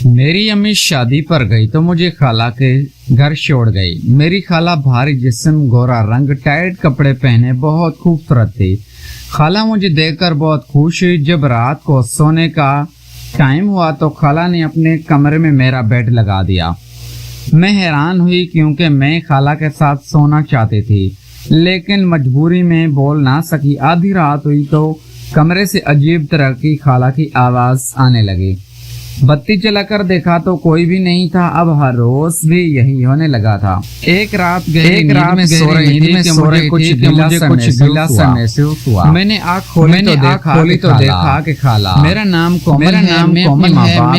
मेरी अम्मी शादी पर गई तो मुझे खाला के घर छोड़ गई। मेरी खाला भारी जिस्म, गोरा रंग, टाइट कपड़े पहने बहुत खूबसूरत थी। खाला मुझे देखकर बहुत खुश हुई। जब रात को सोने का टाइम हुआ तो खाला ने अपने कमरे में मेरा बेड लगा दिया। मैं हैरान हुई क्योंकि मैं खाला के साथ सोना चाहती थी, लेकिन मजबूरी में बोल ना सकी। आधी रात हुई तो कमरे से अजीब तरह की खाला की आवाज आने लगी। बत्ती जलाकर देखा तो कोई भी नहीं था। अब हर रोज भी यही होने लगा था। एक रात में सो रही थी कि मुझे कुछ गिला सा महसूस हुआ। मैंने आँख खोली तो देखा कि खाला। मेरा नाम कोमल है। मैं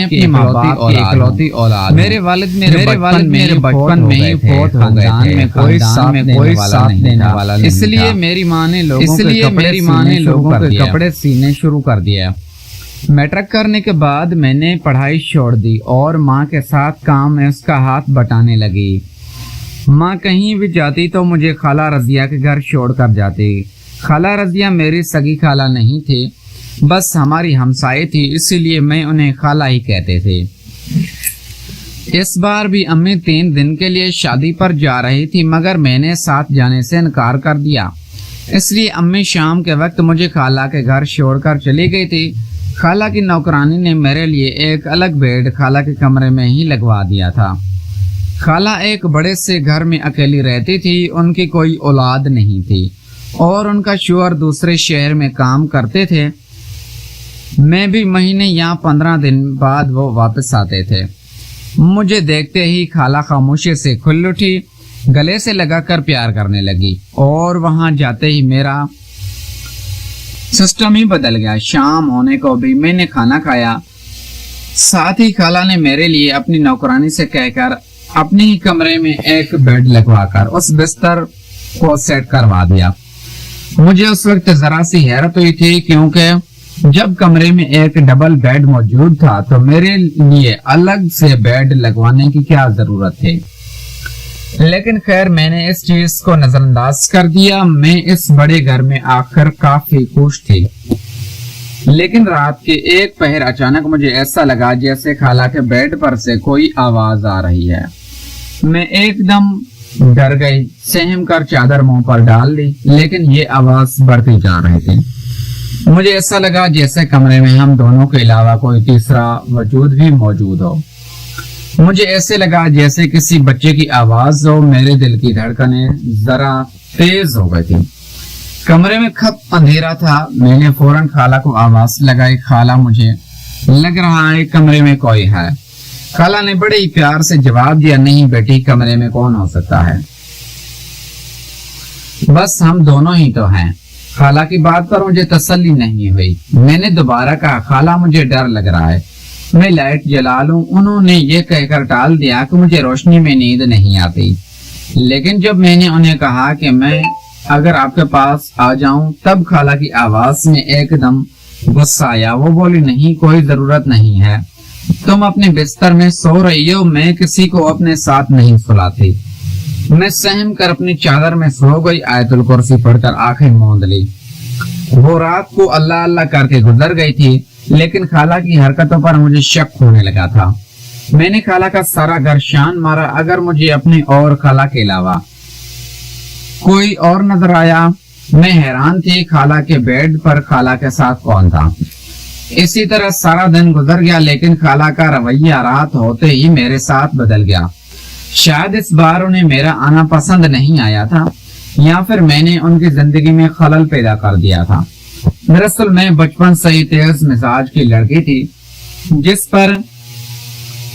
अपने माँ बाप की इकलौती औलाद। मेरे वालिद मेरे बचपन में ही फौत हो गए थे। कोई साथ देने वाला नहीं। इसलिए मेरी माँ ने लोगों के कपड़े सीने शुरू कर दिया। मैट्रिक करने के बाद मैंने पढ़ाई छोड़ दी और माँ के साथ काम में उसका हाथ बटाने लगी। माँ कहीं भी जाती तो मुझे खाला रजिया के घर छोड़ कर जाती। खाला रजिया मेरी सगी खाला नहीं थी, बस हमारी हमसाई थी, इसीलिए मैं उन्हें खाला ही कहते थे। इस बार भी अम्मी 3 दिन के लिए शादी पर जा रही थी, मगर मैंने साथ जाने से इनकार कर दिया। इसलिए अम्मी शाम के वक्त मुझे खाला के घर छोड़कर चली गई थी। खाला की नौकरानी ने मेरे लिए एक अलग बेड खाला के कमरे में ही लगवा दिया था। खाला एक बड़े से घर में अकेली रहती थी। उनकी कोई औलाद नहीं थी और उनका शौहर दूसरे शहर में काम करते थे। मैं भी महीने या 15 दिन बाद वो वापस आते थे। मुझे देखते ही खाला खामोशी से खुल उठी, गले से लगाकर प्यार करने लगी और वहां जाते ही मेरा सिस्टम ही बदल गया। शाम होने को भी मैंने खाना खाया। साथ ही खाला ने मेरे लिए अपनी नौकरानी से कहकर अपने ही कमरे में एक बेड लगवाकर उस बिस्तर को सेट करवा दिया। मुझे उस वक्त जरा सी हैरत हुई थी, क्योंकि जब कमरे में एक डबल बेड मौजूद था तो मेरे लिए अलग से बेड लगवाने की क्या जरूरत थी। लेकिन खैर, मैंने इस चीज को नजरअंदाज कर दिया। मैं इस बड़े घर में आकर काफी खुश थी। लेकिन रात के एक पहर अचानक मुझे ऐसा लगा जैसे खाला के बेड पर से कोई आवाज आ रही है। मैं एकदम डर गई, सहम कर चादर मुंह पर डाल ली, लेकिन ये आवाज बढ़ती जा रही थी। मुझे ऐसा लगा जैसे कमरे में हम दोनों के अलावा कोई तीसरा वजूद भी मौजूद हो। मुझे ऐसे लगा जैसे किसी बच्चे की आवाज हो। मेरे दिल की धड़कनें जरा तेज हो गई थी। कमरे में खप अंधेरा था। मैंने फौरन खाला को आवाज लगाई, खाला मुझे लग रहा है कमरे में कोई है। खाला ने बड़े ही प्यार से जवाब दिया, नहीं बेटी, कमरे में कौन हो सकता है, बस हम दोनों ही तो हैं। खाला की बात पर मुझे तसल्ली नहीं हुई। मैंने दोबारा कहा, खाला मुझे डर लग रहा है, मैं लाइट जला लूं। उन्होंने ये कहकर टाल दिया कि मुझे रोशनी में नींद नहीं आती। लेकिन जब मैंने उन्हें कहा कि मैं अगर आपके पास आ जाऊं, तब खाला की आवाज में एकदम गुस्सा आया। वो बोली, नहीं, कोई जरूरत नहीं है, तुम अपने बिस्तर में सो रही हो, मैं किसी को अपने साथ नहीं सुलाती। मैं सहम कर अपनी चादर में सो गई। आयतुल कुर्सी पढ़कर आंखें मूंद ली। वो रात को अल्लाह अल्लाह करके गुजर गई थी, लेकिन खाला की हरकतों पर मुझे शक होने लगा था। मैंने खाला का सारा घर शान मारा। अगर मुझे अपने और खाला के अलावा कोई और नजर आया, मैं हैरान थी खाला के बेड पर खाला के साथ कौन था। इसी तरह सारा दिन गुजर गया, लेकिन खाला का रवैया रात होते ही मेरे साथ बदल गया। शायद इस बार उन्हें मेरा आना पसंद नहीं आया था, या फिर मैंने उनकी जिंदगी में खलल पैदा कर दिया था। दरअसल मैं बचपन से ही तेज मिजाज की लड़की थी, जिस पर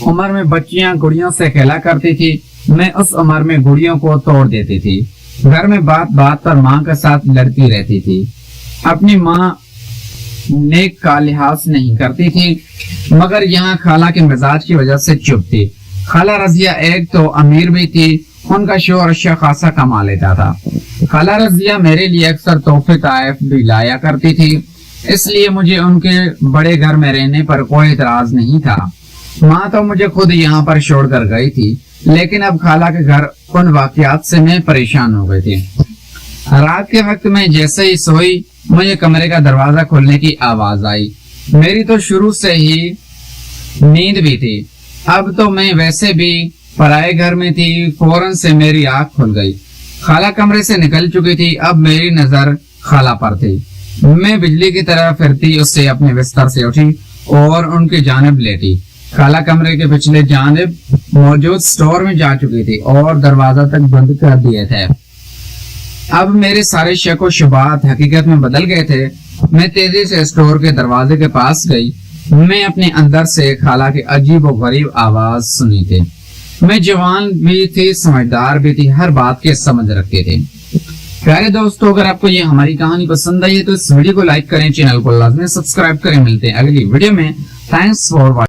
उम्र में बच्चियां गुड़ियों से खेला करती थी। मैं उस उम्र में गुड़ियों को तोड़ देती थी। घर में बात बात पर माँ के साथ लड़ती रहती थी। अपनी माँ नेक का लिहाज नहीं करती थी, मगर यहाँ खाला के मिजाज की वजह से चुप थी। खाला रजिया एक तो अमीर भी थी, उनका शौहर अच्छा खासा कमा लेता था। खाला रजिया मेरे लिए अक्सर तोहफे ताइफ भी लाया करती थी, इसलिए मुझे उनके बड़े घर में रहने पर कोई इतराज नहीं था। माँ तो मुझे खुद यहाँ पर छोड़कर गई थी, लेकिन अब खाला के घर उन वाकयात से मैं परेशान हो गई थी। रात के वक्त में जैसे ही सोई, मुझे कमरे का दरवाजा खोलने की आवाज आई। मेरी तो शुरू से ही नींद भी थी, اب تو میں ویسے بھی پرائے گھر میں تھی، فوراً سے میری آنکھ کھل گئی۔ خالہ کمرے سے نکل چکی تھی، اب میری نظر خالہ پر تھی۔ میں بجلی کی طرح پھرتی اس سے اپنے بستر سے اٹھی اور ان کی جانب لیٹی۔ خالہ کمرے کے پچھلے جانب موجود سٹور میں جا چکی تھی اور دروازہ تک بند کر دیے تھے۔ اب میرے سارے شک و شبہات حقیقت میں بدل گئے تھے۔ میں تیزی سے سٹور کے دروازے کے پاس گئی۔ میں اپنے اندر سے خالہ کی عجیب و غریب آواز سنی تھی۔ میں جوان بھی تھی، سمجھدار بھی تھی، ہر بات کے سمجھ رکھتے تھے۔ پیارے دوستو، اگر آپ کو یہ ہماری کہانی پسند آئی ہے تو اس ویڈیو کو لائک کریں، چینل کو لازمی سبسکرائب کریں۔ ملتے ہیں اگلی ویڈیو میں۔ Thanks for watching.